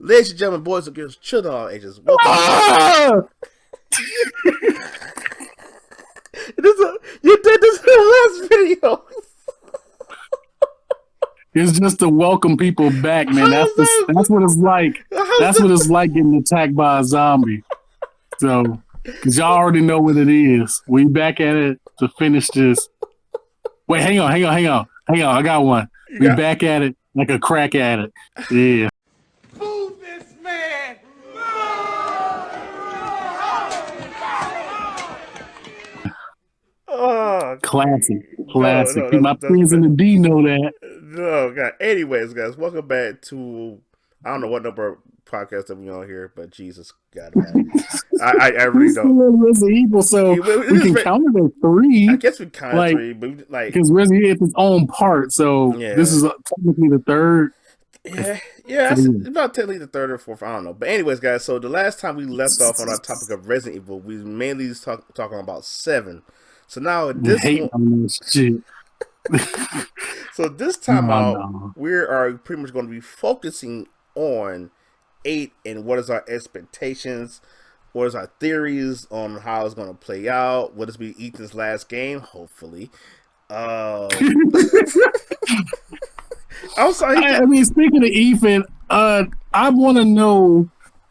Ladies and gentlemen, boys and girls, children of all ages, welcome. Ah! You did this in the last video. It's just to welcome people back, man. That's what it's like. That's what it's like getting attacked by a zombie. So, because y'all already know what it is. We back at it to finish this. Wait, hang on. I got one. We back at it like a crack at it. Yeah. Move this man! Oh, classic. No, My friends in the D know that. No, God. Anyways, guys, welcome back to, I don't know what number of podcasts that we on here, but Jesus, God, man. I really don't. Resident Evil, so we can count it as 3. I guess we count 3, but because Resident Evil is its own part, so this is technically the 3rd. Yeah, it's about technically the 3rd or 4th. I don't know. But anyways, guys, so the last time we left off on our topic of Resident Evil, we mainly talking about 7. So now this shit. So this time out, we are pretty much going to be focusing on 8 and what is our expectations, what is our theories on how it's going to play out, what is be Ethan's last game, hopefully. I'm sorry. I mean, speaking of Ethan, I want to know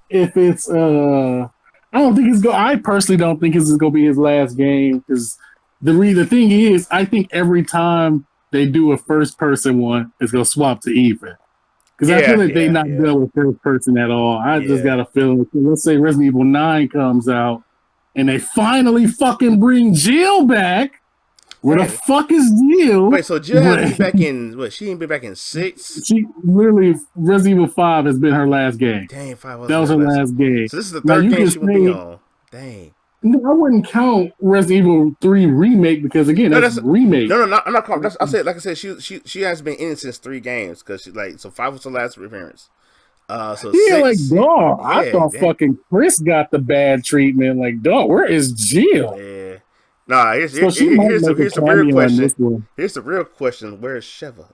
if it's. I don't think it's go. I personally don't think this is going to be his last game because the thing is, I think every time they do a first person one, it's going to swap to Ethan. Because I feel like they're not dealing with first person at all. I just got a feeling. Let's say Resident Evil 9 comes out and they finally fucking bring Jill back. Where the fuck is Jill? Wait, so Jill hasn't been back in what? She ain't been back in 6. She literally Resident Evil 5 has been her last game. Dang, 5 that was her last game. So this is the 3rd game she will be on. Dang. No, I wouldn't count Resident Evil 3 remake because again, that's a remake. No, I'm not calling. I said, like I said, she has been in since 3 games because she so 5 was her last appearance. So yeah, 6, like dog. I thought fucking Chris got the bad treatment. Like dog, where is Jill? Yeah. Nah, here's the real question. Here's the real question. Where is Sheva?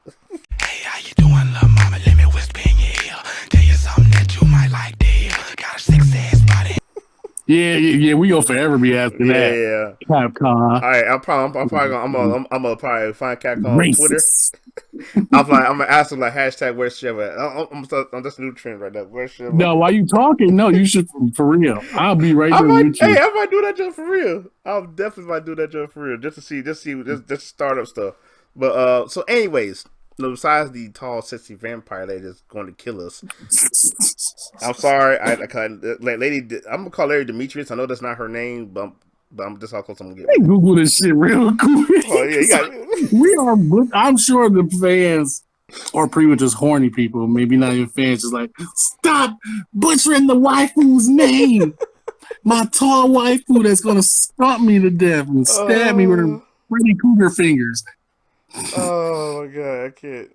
Hey, how you doing, little mama? Let me whisper in your ear. Tell you something that you might like to hear. Got a sexy ass body. Yeah, we gonna forever be asking that. Yeah. Capcom. All right, I'm probably gonna find Capcom on Twitter. I'm gonna ask them like hashtag where's Sheva. I'm just a new trend right now. Where's Sheva? No, while you talking? No, you should for real. I'll be right there with you. Hey, I might do that job for real. I'll definitely might do that job for real just to startup stuff. But so anyways. No, besides the tall, sexy vampire lady that's going to kill us. I'm sorry. Lady, I'm going to call Lady Demetrius. I know that's not her name, but I'm just how close I'm going to get. Hey, Google this shit real quick. Oh, yeah, we are, I'm sure the fans are pretty much just horny people. Maybe not even fans. Just like, stop butchering the waifu's name. My tall waifu that's going to stomp me to death and stab me with her Freddy Krueger fingers. Oh my god, I can't.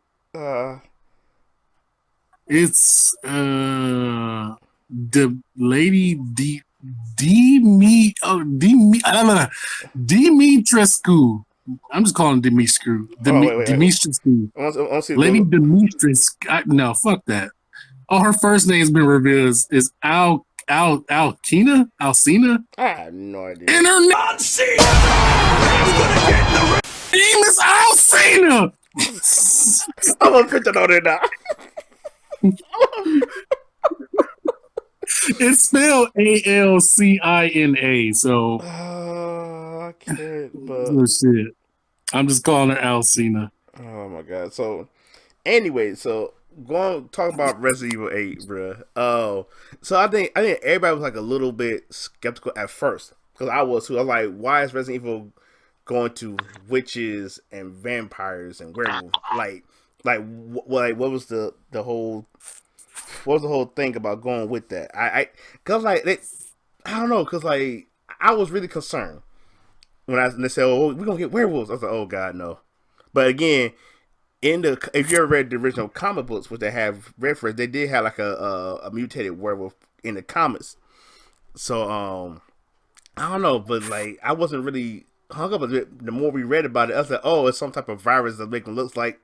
It's the lady Dimitrescu. I'm just calling Dimitrescu. Dimitrescu. Lady Dimitrescu. No, fuck that. Oh, her first name's been revealed is Alcina? I have no idea. And her name is Alcina. I'm gonna put that on there now. It's spelled Alcina. So I can't. But shit. I'm just calling her Alcina. Oh my god. So anyway, so going talk about Resident Evil 8, bruh. Oh, so I think everybody was like a little bit skeptical at first because I was too. I was like, why is Resident Evil going to witches and vampires and werewolves? What was the whole thing about going with that? Cause like I don't know, cause like I was really concerned when they said, "Oh, we're gonna get werewolves." I was like, "Oh God, no!" But again, if you ever read the original comic books, which they have reference, they did have like a mutated werewolf in the comics. So I don't know, but like I wasn't really hung up with it. The more we read about it, I was like, "Oh, it's some type of virus that make them look like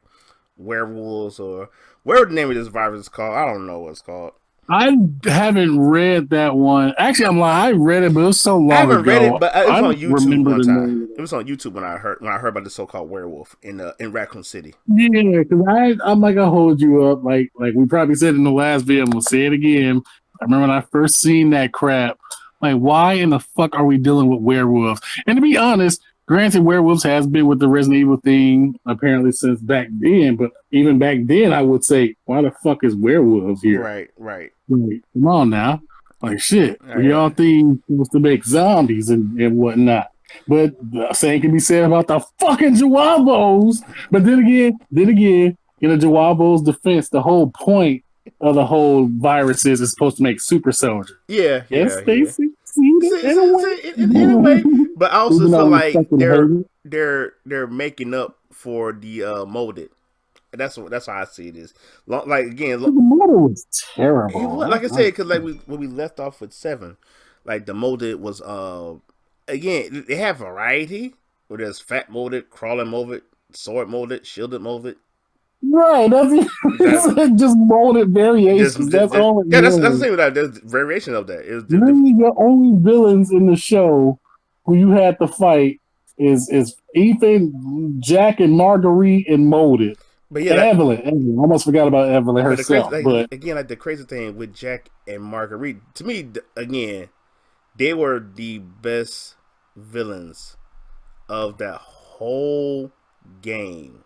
werewolves or whatever the name of this virus is called." I don't know what it's called. I haven't read that one. Actually, I'm lying. I read it, but it was so long I haven't ago. read it, but it was I on don't YouTube remember one the time. name. It was on YouTube when I heard about the so-called werewolf in Raccoon City. Yeah, because I'm like, I'll hold you up. Like we probably said in the last video, I'm gonna say it again. I remember when I first seen that crap. Like, why in the fuck are we dealing with werewolves? And to be honest, granted, werewolves has been with the Resident Evil thing apparently since back then. But even back then, I would say, why the fuck is werewolves here? Right, right. Like, come on now. Like, shit. All We right. all think it was to make zombies and whatnot. But the same can be said about the fucking Jawabos. But then again, in the Jawabos' defense, the whole point of the whole virus is it's supposed to make super soldiers. Yeah, Yes, yeah. they succeeded in a way. In a way, but I also Even though feel we like fucking hate it. they're making up for the molded. That's how I see it is. Like again, The model was terrible. like I said, because like when we left off with 7, like the molded was again they have variety. Where there's fat molded, crawling molded, sword molded, shielded molded. Right, that's just molded variations. That's all it that's the is. same with that. There's variation of that. It's Really, the only villains in the show who you had to fight is Ethan, Jack, and Marguerite, and Molded. but yeah, Evelyn. Almost forgot about Evelyn but herself. But again, like the crazy thing with Jack and Marguerite, to me, again, they were the best villains of that whole game.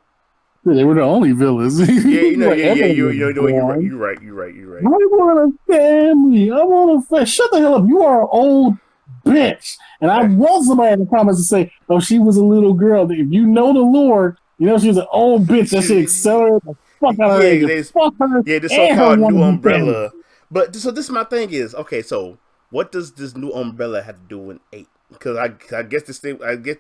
they were the only villains. Yeah, you know, Like, Evelyn was you're gone. right. You're right. I want a family. I want a shut the hell up. You are an old bitch. And I want somebody in the comments to say, oh, she was a little girl. If you know the lore, you know she was an old bitch. That should accelerate the fuck out of her. Fuck her. Yeah, the and her so-called one new family. umbrella. But so this is my thing is, okay, so what does this new umbrella have to do in 8? Because I guess this thing,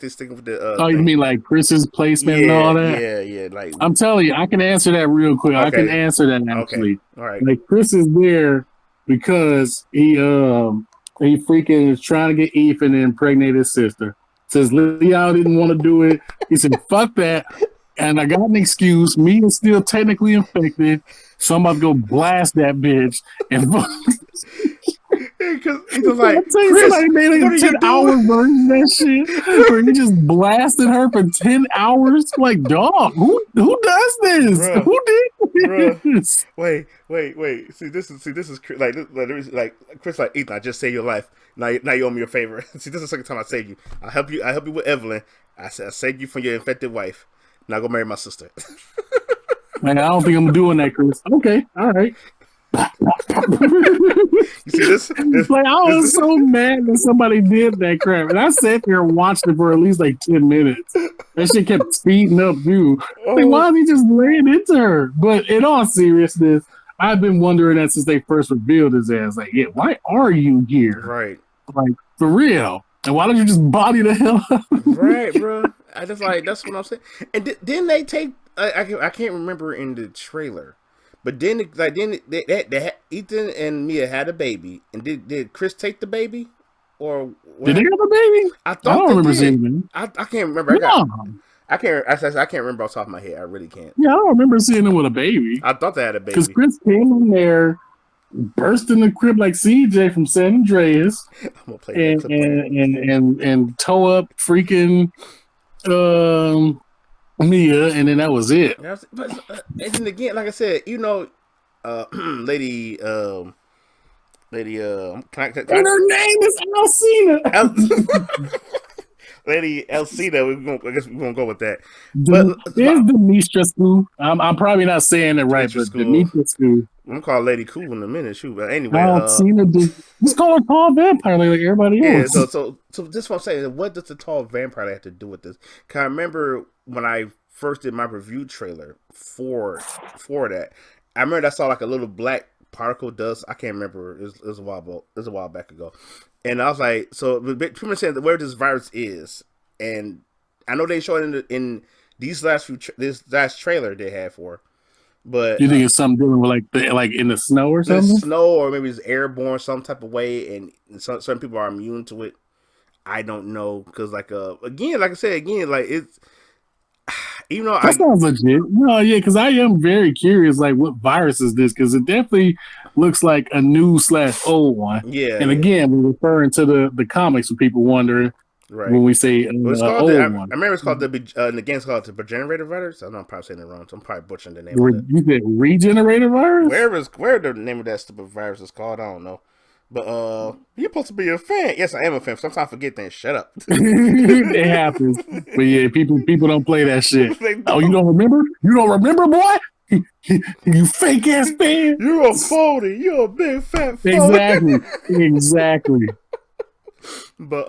sticking with the. Oh, you thing. mean like Chris's placement and all that? Yeah. Like I'm telling you, I can answer that real quick. Okay. I can answer that actually. Okay. All right. Like Chris is there because he freaking is trying to get Ethan to impregnate his sister. Says Leo didn't want to do it. He said, fuck that. And I got an excuse. Me is still technically infected. So I'm about to go blast that bitch. And Because he was like, I tell you, Chris, somebody made what are a you 10-hour doing? version of that shit where he just blasted her for 10 hours. Like, dog, who does this? Bruh. Who did this? Wait. See, this is like Chris, like Ethan. I just saved your life. Now you owe me a favor. See, this is the second time I saved you. I help you with Evelyn. I saved you from your infected wife. Now go marry my sister. Man, I don't think I'm doing that, Chris. Okay, all right. You see this? Like, I was so mad that somebody did that crap, and I sat there and watched it for at least like 10 minutes. That shit kept speeding up, too. Like, why is he just laying into her? But in all seriousness, I've been wondering that since they first revealed his ass. Like, yeah, why are you here? Right. Like, for real. And why don't you just body the hell up? Right, bro. I just like that's what I'm saying. And didn't they take? I can't remember in the trailer, but then they Ethan and Mia had a baby, and did Chris take the baby, or what? Did they have a baby? I I thought don't they remember did. seeing it. I can't remember. No. I can't remember off the top of my head. I really can't. Yeah, I don't remember seeing them with a baby. I thought they had a baby. Because Chris came in there, burst in the crib like CJ from San Andreas, I'm gonna play that clip. and tow up freaking Mia, and then that was it. But and then again, like I said, you know, lady, can I And her name is Alcina. Lady Elcida, I guess we're gonna go with that. There's But Demetrescu. I'm probably not saying it right, but Demetrescu. I'm gonna call Lady Cool in a minute, shoot. But anyway, Alcina. Just call her tall vampire like everybody yeah. else. So this is what I'm saying. What does the tall vampire have to do with this? Cause I remember when I first did my review trailer for that, I remember I saw like a little black particle dust. I can't remember. It was a while back ago. And I was like, so pretty much saying where this virus is, and I know they showed it in these this last trailer they had for, but You think it's something dealing with like in the snow or something? snow or maybe it's airborne some type of way, and certain people are immune to it. I don't know because like I said like it's even though That sounds legit. No, yeah, because I am very curious. Like, what virus is this? Because it definitely looks like a new / old one. Yeah. And again, we're referring to the comics for people wondering right. when we say Well, it's called old I one. remember it's called the game's called the Regenerator Virus. I know I'm probably saying it wrong, so I'm probably butchering the name of it. You said regenerator virus? Where the name of that stupid virus is called, I don't know. But you're supposed to be a fan. Yes, I am a fan. Sometimes I forget things. Shut up. It happens. But yeah, people don't play that shit. Oh, you don't remember? You don't remember, boy? You fake ass fan. You're a phony. You're a big fat Exactly. phony. Exactly. But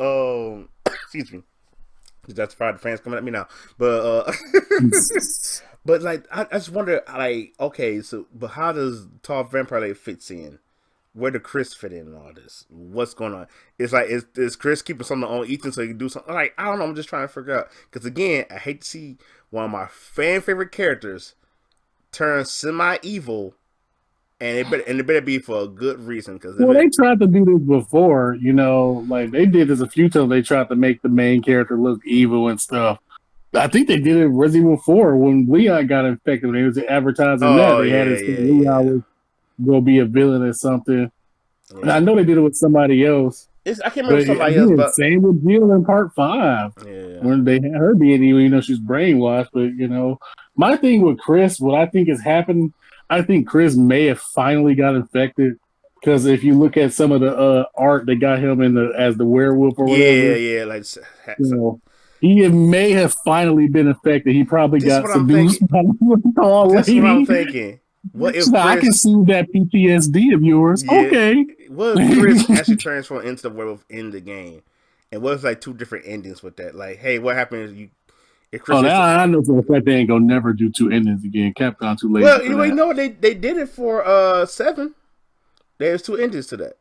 excuse me. That's probably the fans coming at me now. But but like I just wonder, like, okay, so but how does Tall Vampire Lady fits in? Where does Chris fit in all this? What's going on? It's like, is Chris keeping something on Ethan so he can do something? Like, I don't know. I'm just trying to figure out. Because again, I hate to see one of my favorite characters turn semi-evil, and it better be for a good reason. Because they tried to do this before, like they did this a few times. They tried to make the main character look evil and stuff. I think they did it in Resident Evil 4 when Leon got infected. When they was advertising they had it Leon was gonna be a villain or something. Yeah. And I know they did it with somebody else. I can't remember somebody else. But same with Jill in Part 5. Yeah. When they had her being evil, she's brainwashed. But my thing with Chris, what I think has happened, I think Chris may have finally got infected. Because if you look at some of the art, they got him as the werewolf or whatever. Yeah, like he may have finally been infected. He probably got seduced by the tall lady. That's what I'm thinking. What if I can see that PTSD of yours. Yeah. Okay. What if Chris actually transformed into the werewolf in the game? And what if like two different endings with that? Like, hey, what happens if Chris? I know for a fact they ain't gonna never do two endings again. Capcom too late. Well, they did it for 7. There's 2 endings to that.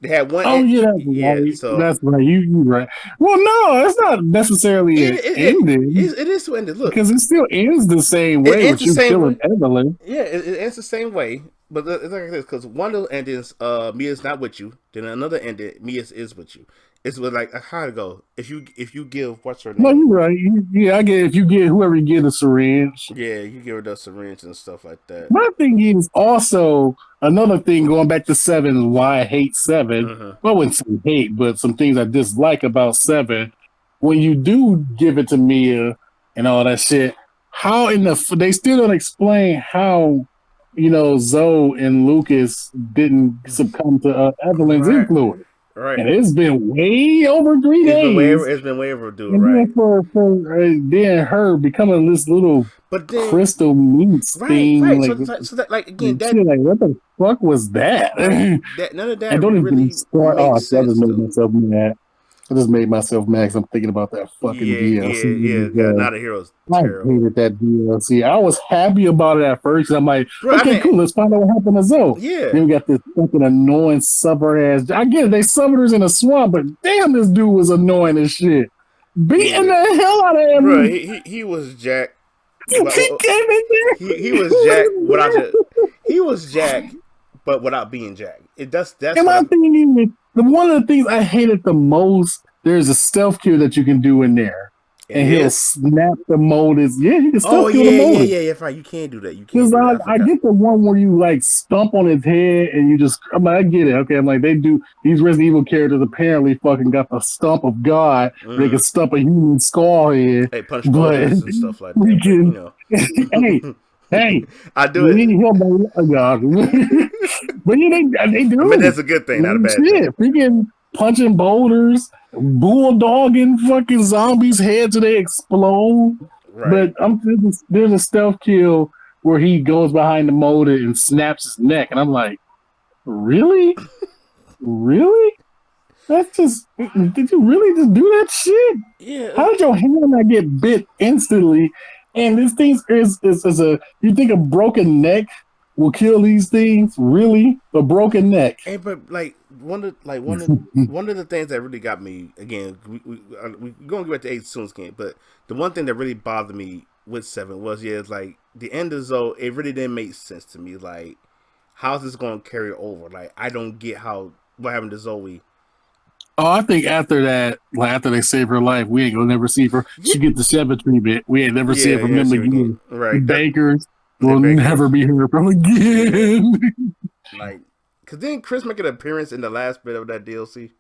They had one. Right. So that's right. You right. Well, no, it's not necessarily an ending. It is 2 endings. Look, because it still ends the same way. It's the same way. Evelyn. Yeah, it ends the same way. But it's like this, because one of the endings, Mia's not with you. Then another ending, Mia is with you. It's with like how to go. If you give what's her name? No, you're right. Yeah, I get if you get whoever you get a syringe. Yeah, you give her the syringe and stuff like that. My thing is also another thing going back to 7 is why I hate 7. Mm-hmm. Well, I wouldn't say hate, but some things I dislike about 7. When you do give it to Mia and all that shit, how they still don't explain how Zoe and Lucas didn't succumb to Evelyn's influence. Right. And it's been way over 3 days. It's been way overdue, and right? Then her becoming this little crystal meats thing. Right. So that again, what the fuck was that? None of that. I don't really even start off. I just made myself mad. I just made myself mad because I'm thinking about that fucking DLC. Yeah, Not a Hero's terrible. I hated that DLC. I was happy about it at first. I'm like, cool, let's find out what happened to Zoe. Yeah. Then we got this fucking annoying subber ass. I get it, they summoned her in a swamp, but damn, this dude was annoying as shit. Beating the hell out of him. Bro, he was Jack. He came in there. He was Jack he was Jack, but without being Jack. That's and my thing is, one of the things I hated the most, there's a stealth kill that you can do in there. And he'll snap the molders. Yeah, you can stealth kill the molders. Yeah, right. You can't do that. Because I get the one where you like stomp on his head and you just, I get it. Okay, I'm like, they do, these Resident Evil characters apparently fucking got the stump of God. They can stump a human skull in. Hey, punch bullets and stuff like that. Hey, I do it. But they do. I mean, that's a good thing, not a bad thing. Freaking punching boulders, bulldogging fucking zombies' heads till they explode. Right. But there's a stealth kill where he goes behind the motor and snaps his neck, and I'm like, really? Really? That's just. Did you really just do that shit? Yeah. How did your hand not get bit instantly? And this thing is you think a broken neck will kill these things? Really? A broken neck? Hey, but like one of the things that really got me, again, we're gonna get back to 8 soon again, but the one thing that really bothered me with 7 was it's like the end of Zoe, it really didn't make sense to me. Like, how's this gonna carry over? Like, I don't get what happened to Zoe. Oh, I think after that, like after they save her life, we ain't gonna never see her. She get the Sheva treatment. We ain't never see her from them again. Right. Bakers will never be heard from again. Like Cause didn't Chris make an appearance in the last bit of that DLC?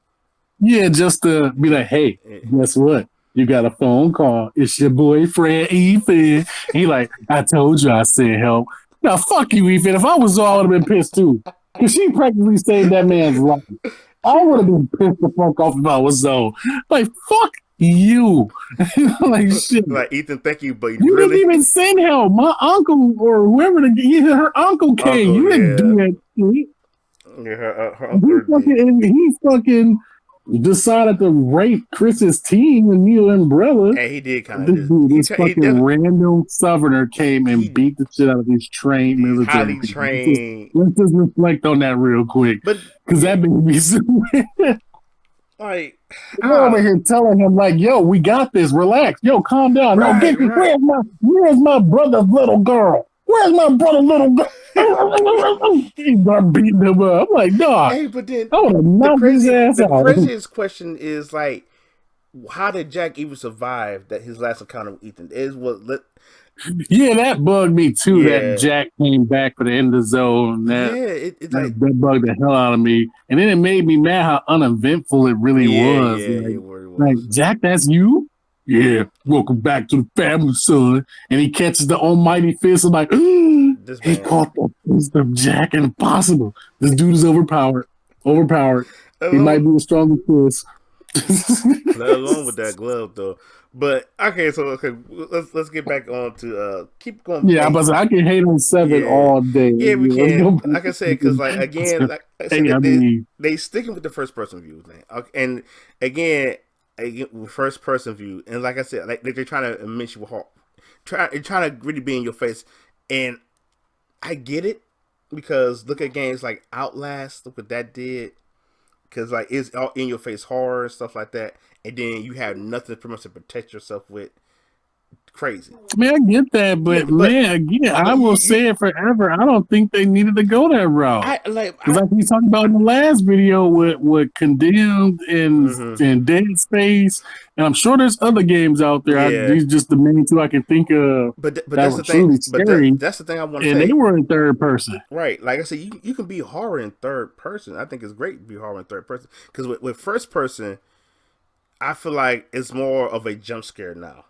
Yeah, just to be like, hey, guess what? You got a phone call. It's your boyfriend, Ethan. He like, I told you I said help. Now, fuck you, Ethan. If I was all, I would have been pissed too. Because she practically saved that man's life. I would have been pissed the fuck off if I was so. Like, fuck you. Like, shit. Like, Ethan, thank you, but you really didn't even send help. My uncle or whoever, her uncle came. You didn't do that shit. Yeah, her uncle he fucking decided to rape Chris's team and Neo Umbrella. And he did kind of. This fucking random southerner came and beat the shit out of these trained military. Highly trained. Let's just reflect on that real quick, because that made me so like I'm over here telling him like, "Yo, we got this. Relax. Yo, calm down. No, where's my brother's little girl? Where's my brother's little girl?" He started beating him up. I'm like, dog. Hey, but then I would have knocked his ass out. The craziest question is like, how did Jack even survive that his last encounter with Ethan? Yeah, that bugged me too. Yeah. That Jack came back for the end of the zone. That bugged the hell out of me. And then it made me mad how uneventful it really was. Yeah, like, Jack, that's you? Yeah, welcome back to the family, son. And he catches the almighty fist. I'm like, he caught the fist of Jack. Impossible. This dude is overpowered. He might be the strongest fist. Let alone with that glove, though. But okay, let's get back on to keep going. Yeah, but I can hate on 7 all day. Yeah, we can. Like I said, because like again, like I said, they sticking with the first person view thing, and again, first person view, and like I said, like they're trying to immense you hard, trying to really be in your face, and I get it because look at games like Outlast, look what that did, because like it's all in your face horror and stuff like that, and then you have nothing pretty much to protect yourself with. Crazy. Man, I get that, but man, again, I will say it forever. I don't think they needed to go that route. Like we talked about in the last video with Condemned and Dead Space, and I'm sure there's other games out there. Yeah. These just the main two I can think of. But that's the thing. That's the thing I want to say. And they were in third person, right? Like I said, you can be horror in third person. I think it's great to be horror in third person because with first person, I feel like it's more of a jump scare now.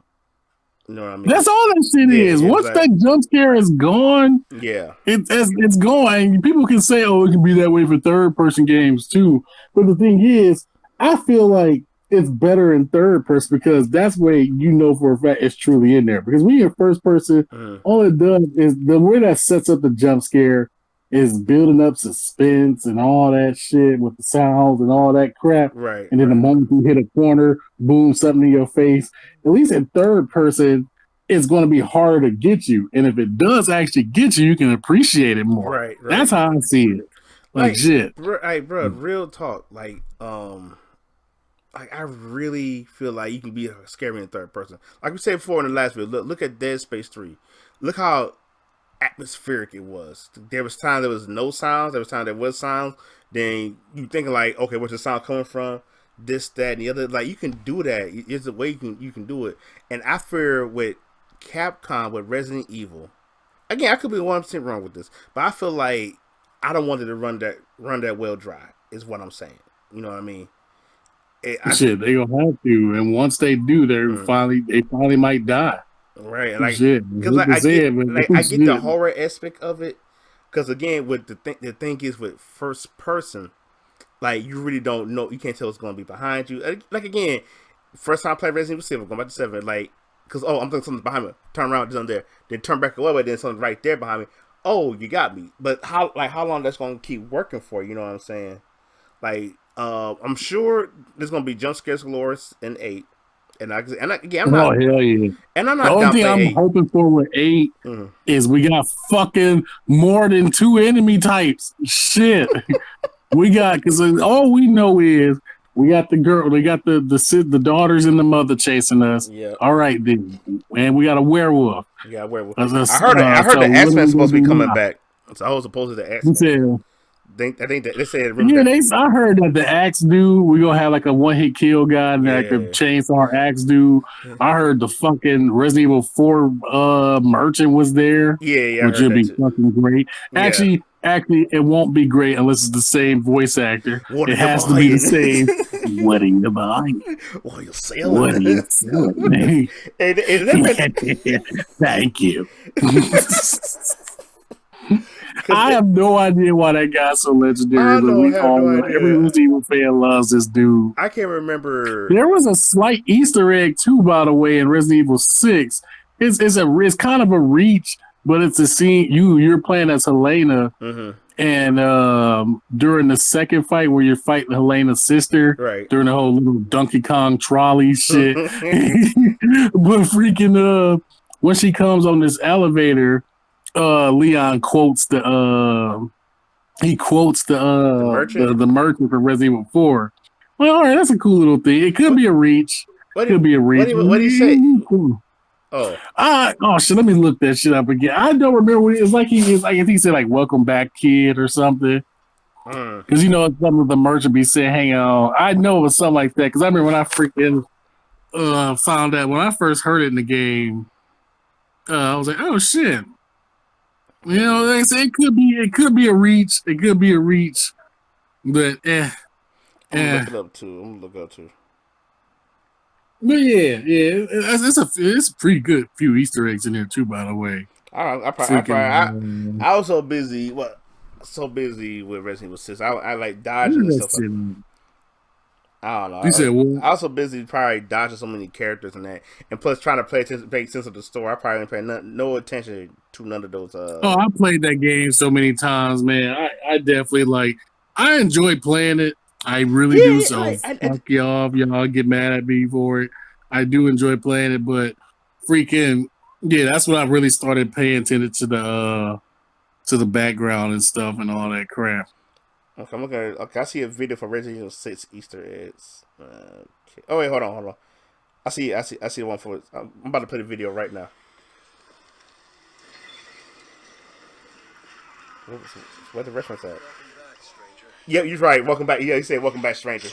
You know what I mean? That's all that shit is. Once that jump scare is gone, it's gone. People can say, "Oh, it can be that way for third person games too." But the thing is, I feel like it's better in third person because that's way you know for a fact it's truly in there. Because when you're first person, all it does is the way that sets up the jump scare is building up suspense and all that shit with the sounds and all that crap. Right. And then the moment you hit a corner, boom, something in your face. At least in third person, it's going to be harder to get you. And if it does actually get you, you can appreciate it more. Right. That's how I see it. Like shit. Bro, real talk. Like I really feel like you can be scary in third person. Like we said before in the last video, look at Dead Space 3. Look how atmospheric it was. There was time there was no sounds. There was time there was sounds. Then you thinking like, okay, where's the sound coming from? This, that, and the other. Like you can do that. It's a way you can do it. And I fear with Capcom with Resident Evil. Again, I could be 100% wrong with this, but I feel like I don't want it to run that well dry. Is what I'm saying. You know what I mean? Shit, they gonna have to. And once they do, they finally might die. Right, like because I get the horror aspect of it. Because again, with the thing is with first person, like you really don't know, you can't tell what's going to be behind you. Like again, first time I played Resident Evil 7, going back to 7, like because I'm thinking something's behind me, turn around, there's something there, then turn back away, but then something right there behind me. Oh, you got me. But how long that's going to keep working for? You know what I'm saying? Like I'm sure there's going to be jump scares galore in 8. And again, I'm not. Oh hell yeah! And I'm not. The only thing I'm hoping for with 8 is we got fucking more than 2 enemy types. Shit, we got because all we know is we got the girl, we got the daughters and the mother chasing us. Yeah. all right, then, and we got a werewolf. Yeah, werewolf. I heard the X-Men's supposed to be coming back. So I was supposed to the X-Men. I think that they said. I heard that the axe dude, we gonna have like a one-hit kill guy, and like the chainsaw axe dude. I heard the fucking Resident Evil 4 merchant was there, which would be fucking great. Actually, Actually, it won't be great unless it's the same voice actor. What are It you has to be the buying? same. What are you buying? What are you What are selling? you selling? And that Thank you. Cause I have no idea why that guy's so legendary, I but don't have no every idea. Resident Evil fan loves this dude. I can't remember. There was a slight Easter egg too, by the way, in Resident Evil 6. It's kind of a reach, but it's a scene you're playing as Helena, Mm-hmm. and during the second fight where you're fighting Helena's sister, Right. during the whole little Donkey Kong trolley shit, but freaking when she comes on this elevator, Leon quotes the merchant? the merchant from Resident Evil 4. Well, all right, that's a cool little thing. It could be a reach. What Could be a reach. What do you say? Oh, Oh shit! Let me look that shit up again. I don't remember what it is. Like I think he said like "Welcome back, kid" or something. Because you know some of the merchant be saying, "Hang on." I know it was something like that. Because I remember when I freaking found out when I first heard it in the game. I was like, "Oh shit!" You know, like I said, it could be a reach. It could be a reach, but I'm gonna look it up too. But yeah, it's a pretty good few Easter eggs in there too. By the way, I was so busy. So busy with Resident Evil 6. I like dodging and stuff. I don't know. You said what? I was so busy probably dodging so many characters and that, and plus trying to make sense of the story. I probably didn't pay no attention to none of those. I played that game so many times, man. I definitely I enjoy playing it. I really do. So fuck y'all if y'all get mad at me for it. I do enjoy playing it, but freaking yeah, that's when I really started paying attention to the background and stuff and all that crap. Okay, I'm looking at. Okay, I see a video for Resident Evil 6 Easter eggs. Okay. Oh wait, hold on. I see one for. I'm about to play the video right now. Where's the reference at? Yeah, you're right. Welcome back. Yeah, he said, "Welcome back, stranger."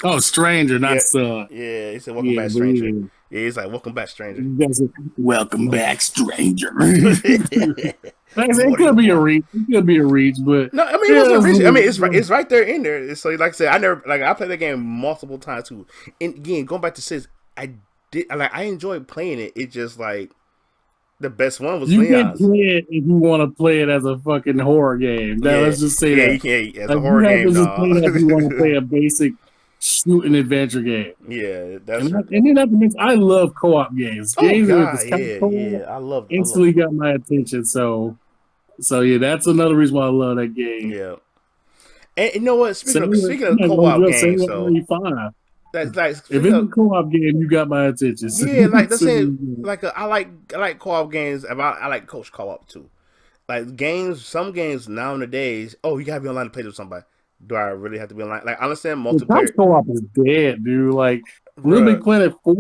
Oh, stranger, not son. Yeah, he said, "Welcome back, stranger." Yeah, he's like, "Welcome back, stranger." Welcome back, stranger. It could be a reach. It could be a reach, but no, I mean, it wasn't a reach. I mean, it's right there in there. So, like I said, I played that game multiple times too. And again, going back to 6, I enjoyed playing it. It just like the best one was Leon's. You can play it if you want to play it as a fucking horror game. Now, let's just say that. You can't as a horror game. Just play it if you want to play a basic shooting adventure game. Yeah, that's and then that means I love co-op games. Games I love instantly got my attention. So yeah, that's another reason why I love that game. Yeah, and you know what? Speaking of co-op games, that's like if it's a co-op game, you got my attention. Yeah, like that's saying I like co-op games. I like coach co-op too. Like games, some games nowadays. Oh, you gotta be online to play with somebody. Do I really have to be online? Like I understand multiplayer. Co-op is dead, dude. Like Little Big Planet 4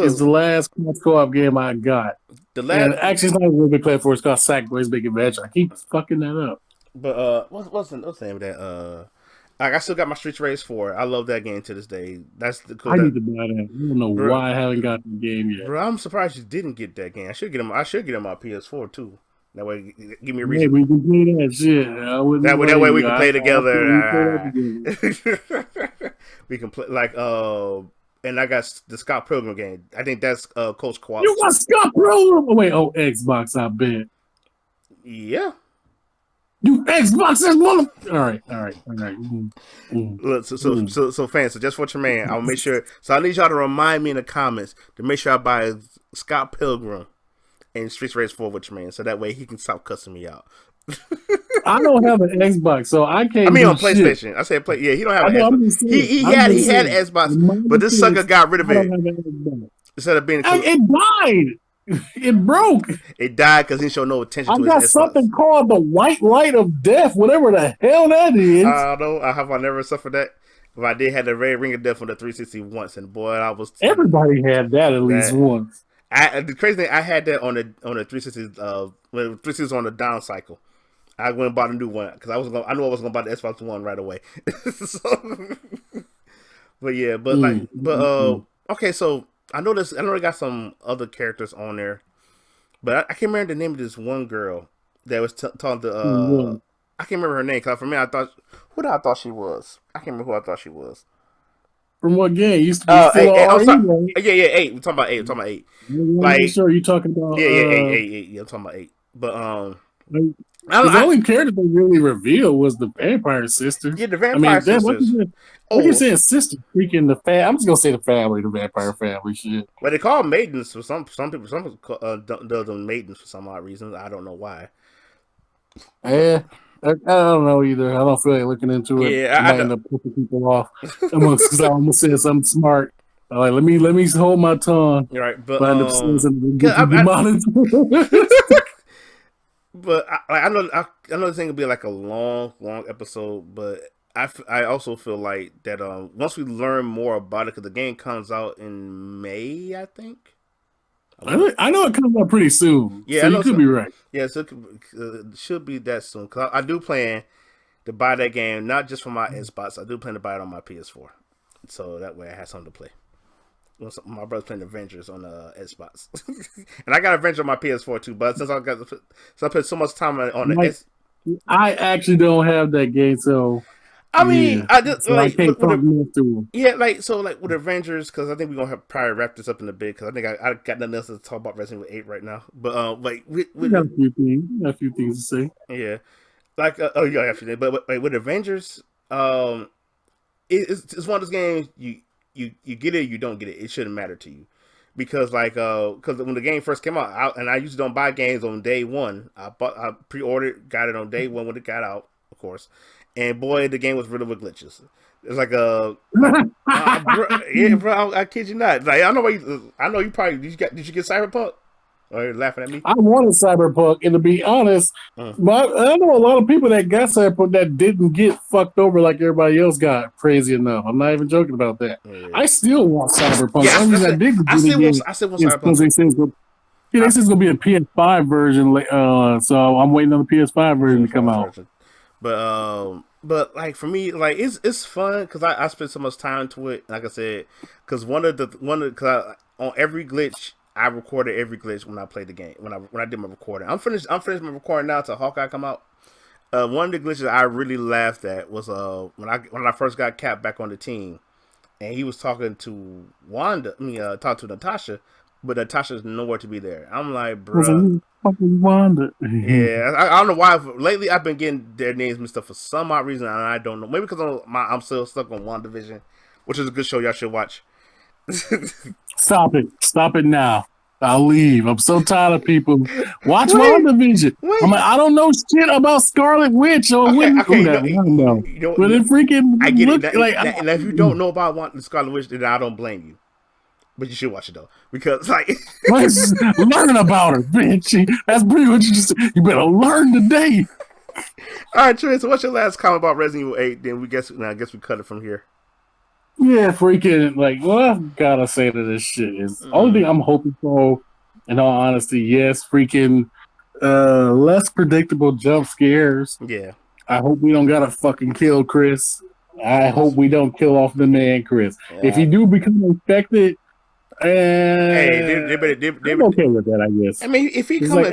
is the last co-op game I got. Actually, it's not Little Big Planet 4. It's called Sackboy's Big Adventure. I keep fucking that up. But what's the name of that? Like I still got my Streets Race 4. I love that game to this day. That's the cool. I need to buy that. I don't know why I haven't got the game yet. Bro, I'm surprised you didn't get that game. I should get him my PS4 too. That way, give me a reason. Hey, we can play that shit. That way we can play together. We can play and I got the Scott Pilgrim game. I think that's Coach Co-op. You got Scott Pilgrim? Oh wait, Xbox. I bet. Yeah. You Xbox is one. All right. Look, so fans. So just for your man, I'll make sure. So I need y'all to remind me in the comments to make sure I buy Scott Pilgrim and Streets Race 4 with your man, so that way he can stop cussing me out. I don't have an Xbox, so I can't. I mean, on PlayStation. Shit. I said play. Yeah, he don't have an Xbox. He had an Xbox, but this sucker got rid of it. Instead of being, it died. It broke. It died because he didn't show no attention to his Xbox. I got something called the white light of death, whatever the hell that is. I don't know. I never suffered that. But I did have the red ring of death on the 360 once, and boy, I was. Everybody had that at least once. The crazy thing, I had that on the 360 when the 360 was on the down cycle. I went and bought a new one because I knew I was gonna buy the Xbox One right away. Okay, so I know they got some other characters on there, but I can't remember the name of this one girl. that was talking to Yeah. I can't remember her name. Cause for me, I thought who did I thought she was? I can't remember who I thought she was. From what game? It used to be still I'm RE, sorry. right? Yeah, 8. We're talking about 8. We're talking about 8. I wasn't Like, sure you talking about yeah, 8. Yeah, I'm talking about 8. But like, I, the I only character they really revealed was the vampire sisters. yeah, the I Vampire mean, what Sisters. you saying, sister? Freaking the I'm just gonna say the family, the vampire family. Shit. But they call them maidens for some people. Some people does them maidens for some odd reason. I don't know why. Yeah, I don't know either. I don't feel like looking into it. Yeah, I might end up pissing people off because I almost said something smart. Like, let me hold my tongue. You're right, but But I end up saying something but I know this thing will be like a long episode, but I also feel like that once we learn more about it, because the game comes out in May, I think. I know it comes out pretty soon. Yeah, so I know you could be right. Yeah, so it should be that soon. Cause I do plan to buy that game, not just for my Xbox. I do plan to buy it on my PS4, so that way I have something to play. My brother's playing Avengers on Xbox, and I got Avengers on my PS4 too. But since I put so much time on the I actually don't have that game, so I mean, yeah. I just so like I can't through. Yeah, like with Avengers, because I think we're gonna probably wrap this up in a bit. Because I think I got nothing else to talk about Resident Evil 8 right now. But like we got a few things to say. Yeah, like yeah, actually, but with Avengers, it's one of those games you get it, you don't get it. It shouldn't matter to you. Because because when the game first came out, I usually don't buy games on day one. I pre-ordered, got it on day one when it got out, of course. And boy, the game was riddled with glitches. It's like bro, I kid you not. Like I know you probably did you get Cyberpunk? Or you're laughing at me? I wanted Cyberpunk, and to be honest, I know a lot of people that got Cyberpunk that didn't get fucked over like everybody else got. Crazy enough, I'm not even joking about that. Yeah. I still want Cyberpunk. Yeah, I still want Cyberpunk. They say it's gonna be a PS5 version, so I'm waiting on the PS5 version to come out. But like for me, like it's fun because I spent so much time to it. Like I said, because on every glitch, I recorded every glitch when I played the game. When I did my recording, I'm finished my recording now until Hawkeye come out. One of the glitches I really laughed at was when I first got Cap back on the team, and he was talking to talking to Natasha, but Natasha's nowhere to be there. I'm like, bro. Fucking Wanda. Yeah, I don't know why. Lately, I've been getting their names mixed up for some odd reason, and I don't know. Maybe because I'm still stuck on WandaVision, which is a good show. Y'all should watch. Stop it now. I'll leave. I'm so tired of people. Watch WandaVision. I'm like, I don't know shit about Scarlet Witch or okay, but it freaking I get it. And if you don't know about Scarlet Witch, then I don't blame you. But you should watch it though, because like learn about her, bitch. That's pretty much you just. You better learn today. All right, Trey. So, what's your last comment about Resident Evil 8? Then I guess we cut it from here. Yeah, freaking what I've gotta say to this shit is only thing I'm hoping for. In all honesty, yes, freaking less predictable jump scares. Yeah, I hope we don't gotta fucking kill Chris. I hope we don't kill off the man Chris. Yeah. If he do become infected. I'm okay with that, I guess. I mean, if he come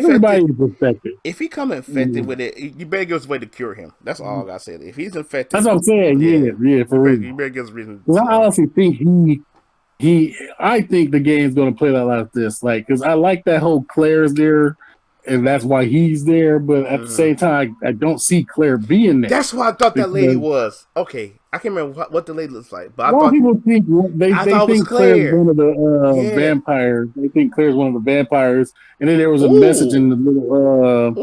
infected with it, you better give us a way to cure him. That's all I gotta say. If he's infected, that's what I'm saying. Yeah, for real. You better give us a reason. I honestly think I think the game's gonna play that like this, because I like that whole Claire's there, and that's why he's there. But at the same time, I don't see Claire being there. That's why I thought that lady was okay. I can't remember what the lady looks like, but I thought people think they think Claire's one of the vampires. They think Claire's one of the vampires, and then there was a message in the little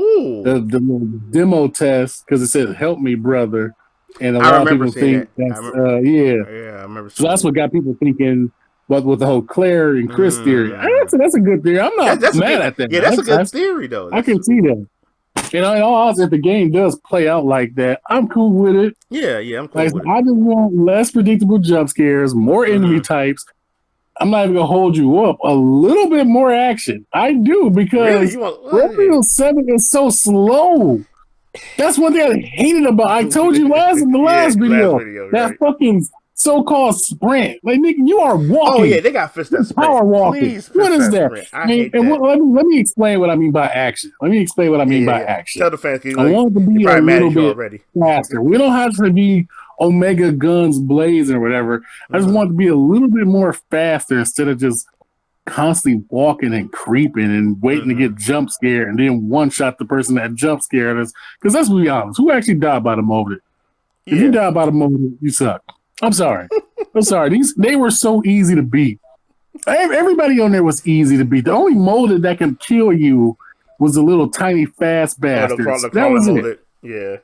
the little demo test because it said "Help me, brother," and a lot of people think that's I remember. So that's what got people thinking. But with the whole Claire and Chris theory, that's a good theory. I'm not mad at that. Yeah, that's a good theory though. I can see that. In all odds, if the game does play out like that, I'm cool with it. Yeah, I'm cool with it. I just want less predictable jump scares, more enemy types. I'm not even gonna hold you up. A little bit more action. I do because Resident Evil 7 is so slow. That's one thing I hated about. I told you in the last video that fucking so-called sprint. Like, nigga, you are walking. Oh yeah, they got to fix that sprint. Power walking. Please What fix is that? sprint. I hate that. Let me explain what I mean by action. Action. Tell the fans. I want it to be a little bit already. faster. We don't have to be Omega guns blazing or whatever. I just want it to be a little bit more faster instead of just constantly walking and creeping and waiting to get jump scared and then one shot the person that jump scared us. Because let's be honest, who actually died by the molded? If you died by the molded, you suck. I'm sorry. They were so easy to beat. Everybody on there was easy to beat. The only molded that can kill you was the little tiny fast bastards. That was it. Yeah.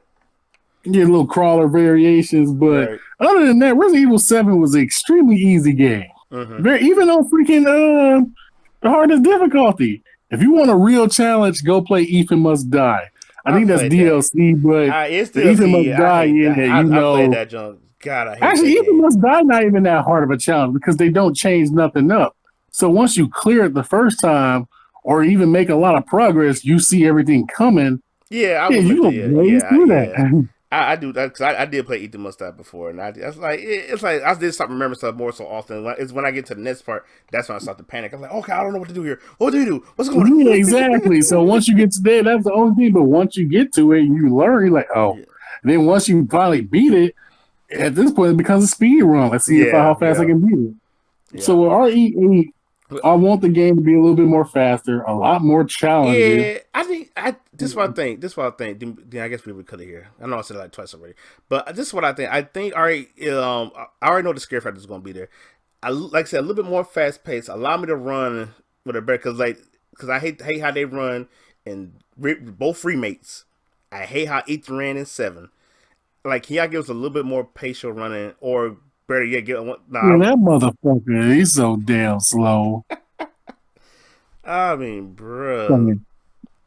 Get little crawler variations, but other than that, Resident Evil 7 was an extremely easy game. Even on freaking the hardest difficulty. If you want a real challenge, go play Ethan Must Die. I think that's DLC, but Ethan Must Die in there, you know. I played that junk. God, I hate actually, that Ethan Must Die not even that hard of a challenge because they don't change nothing up. So once you clear it the first time, or even make a lot of progress, you see everything coming. Yeah, you blaze through that. I do that because I did play Ethan Must Die before, and it's like I did start remembering stuff more so often. It's when I get to the next part, that's when I start to panic. I'm like, okay, I don't know what to do here. What do we do? What's going on? Yeah, exactly. So once you get to there, that's the only thing. But once you get to it, you learn. You're like, oh. Yeah. And then once you finally beat it, at this point, it becomes a speed run. Let's see how fast I can beat it. Yeah. So with RE8, I want the game to be a little bit more faster, a lot more challenging. Yeah, I think this is what I think. I guess we would cut it here. I know I said it like twice already, but this is what I think. I think I already know the scare factor is going to be there. Like I said, a little bit more fast paced. Allow me to run with a better because I hate how they run in both remakes. I hate how Ethan ran in 7. Like, can y'all give us a little bit more patient running, or better yet, that motherfucker, he's so damn slow. I mean, bro,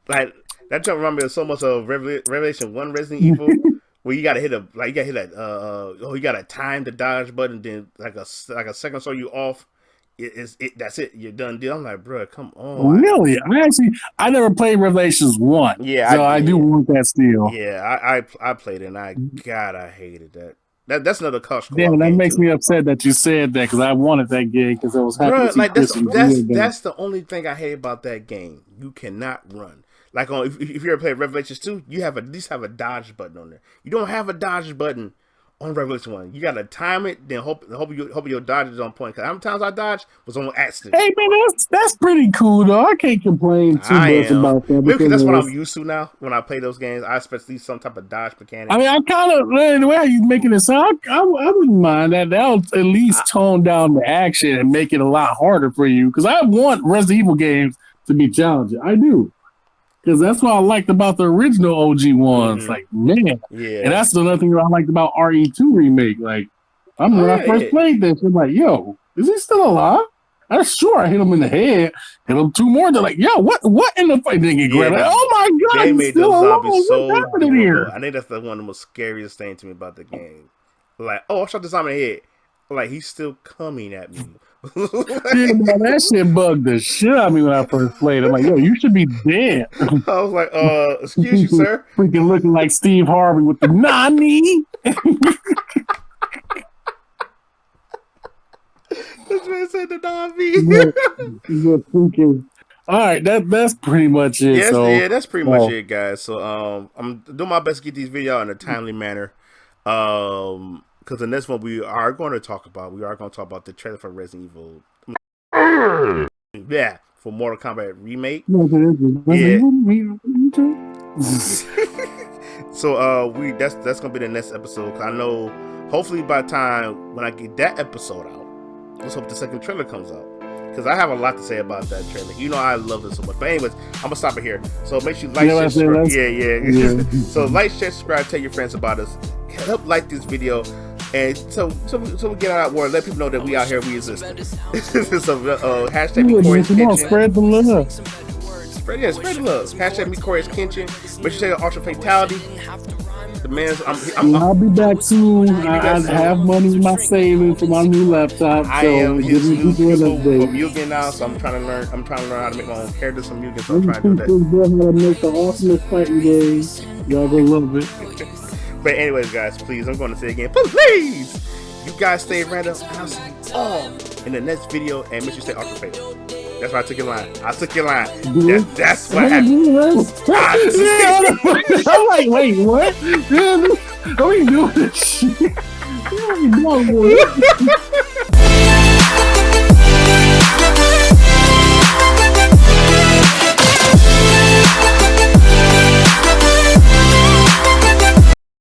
like that jump reminded me so much of Revelation 1 Resident Evil, where you gotta hit you got a time to dodge button, then like a second so you off. That's it. You're done deal. I'm like, bro, come on. Really? I never played Revelations 1. Yeah, so I do want that still. Yeah, I played it, and I hated that. That's another cost. Damn, that makes me upset that you said that because I wanted that game because I was happy. Bro, like that's the only thing I hate about that game. You cannot run. Like if you ever played Revelations 2, you have at least have a dodge button on there. You don't have a dodge button on Revelation 1. You gotta time it, then hope your dodge is on point. Cause how many times I dodged was on accident. Hey man, that's pretty cool though. I can't complain too much about that. Because that's what I'm used to now. When I play those games, I expect at least some type of dodge mechanic. I mean, I kind of the way you making it sound, I wouldn't mind that. That'll at least tone down the action and make it a lot harder for you. Because I want Resident Evil games to be challenging. I do. Because that's what I liked about the original OG ones. Like, man. Yeah. And that's another thing that I liked about RE2 Remake. Like, when I first played this, I'm like, yo, is he still alive? I'm sure I hit him in the head. Hit him 2 more. They're like, yo, what in the fuck? They get grabbed. Like, oh my God. They made those zombies so happening here? I think that's one of the most scariest things to me about the game. Like, oh, I shot the zombie in the head. Like, he's still coming at me. Dude, man, that shit bugged the shit out of me when I first played. I'm like, yo, you should be dead. I was like, excuse you, sir. Freaking looking like Steve Harvey with the Nani. This man said the Nani. All right, that's pretty much it. Yes, yeah, that's pretty much it, guys. So I'm doing my best to get these videos in a timely manner. Because the next one we are going to talk about the trailer for Resident Evil. Yeah, for Mortal Kombat Remake. Yeah. So that's gonna be the next episode. 'Cause I know hopefully by the time when I get that episode out, let's hope the second trailer comes out. Because I have a lot to say about that trailer. You know I love it so much. But anyways, I'm gonna stop it here. So make sure you like, share, subscribe. Yeah. So like, share, subscribe, tell your friends about us. Help like this video. And so we get out word, let people know that we out here, we exist. So hashtag MeCoriusKenshin. Spread the love. Spread the love. Hashtag MeCoriusKenshin. Make sure you take an Ultra Fatality. The man's I'll be back soon. I have money in my savings for my new laptop. I am his new pupil for Mugen now, so I'm trying to learn how to make my own characters from Mugen, so I'm trying to do that. How to make the awesomest fighting games. Y'all gonna love it. But anyways, guys, please, I'm going to say again, please You guys stay random, and I'll see you all in the next video, and make sure you stay ultra fatal. That's why I took your line. That's what happened. I'm like, wait, what? Are we doing this shit? What are we doing, boy?